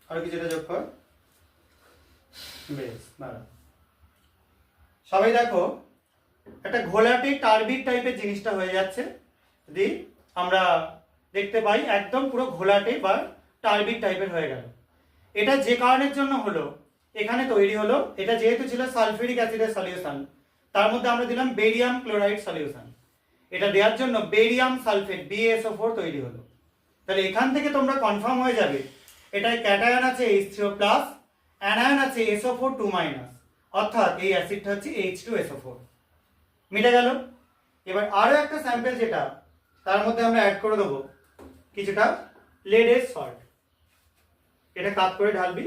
আর কিছুটা যোগ কর। বেশ ভালো। সবাই দেখো একটা ঘোলাটে টার্বিড টাইপের জিনিসটা হয়ে যাচ্ছে। যদি আমরা দেখতে পাই একদম পুরো ঘোলাটে বা টার্বিড টাইপের হয়ে গেল। এটা যে কারণের জন্য হলো, এখানে তৈরি হলো, এটা যেহেতু ছিল সালফিউরিক অ্যাসিডের সলিউশন, তার মধ্যে আমরা দিলাম বেরিয়াম ক্লোরাইড সলিউশন। এটা দেওয়ার জন্য বেরিয়াম সালফেট BaSO4 তৈরি হলো। তাহলে এখান থেকে তোমরা কনফার্ম হয়ে যাবে এটায় ক্যাটায়ন আছে H3O+, অ্যানায়ন আছে SO4 2-, অর্থাৎ এই অ্যাসিডটা হচ্ছে H2SO4। মিটে গেল। এবার আরো একটা স্যাম্পল যেটা তার মধ্যে আমরা অ্যাড করে দেবো কিছুটা লেডের সল্ট। এটা কাট করে ঢালবি,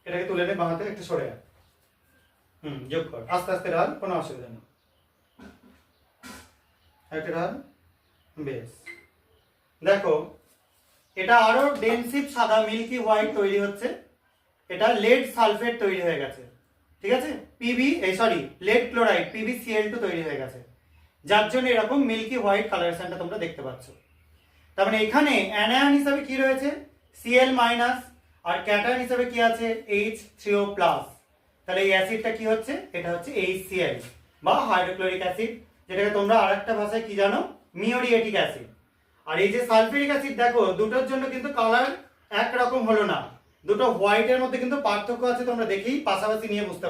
এটাকে তুলে নে বাঁহাতে, একটু সরে আয়। যোগ কর, আস্তে আস্তে ঢাল, কোনো অসুবিধা নেই। একটা ঢাল। বেশ, দেখো এটা আরো ডেনসিভ সাদা মিল্কি হোয়াইট তৈরি হচ্ছে। এটা লেড সালফেট তৈরি হয়ে গেছে, ঠিক আছে, লেড ক্লোরাইড PbCl2 তৈরি হয়ে গেছে, যার জন্য এরকম মিল্কি হোয়াইট কালারেশনটা তোমরা দেখতে পাচ্ছ। তার মানে এখানে অ্যানায়ন হিসাবে কি রয়েছে Cl-, আর ক্যাটায়ন হিসাবে কি আছে H3O+। তাহলে এই অ্যাসিডটা কি হচ্ছে, এটা হচ্ছে HCl বা হাইড্রোক্লোরিক অ্যাসিড, যেটাকে তোমরা আরেকটা ভাষায় কি জানো, মিওরিয়েটিক অ্যাসিড। আর এই যে সালফিউরিক অ্যাসিড, দেখো দুটোর জন্য কিন্তু কালার একরকম হলো না, দুটো হোয়াইটের মধ্যে কিন্তু পার্থক্য আছে, তোমরা দেখেই পাশাপাশি নিয়ে বুঝতে পারো।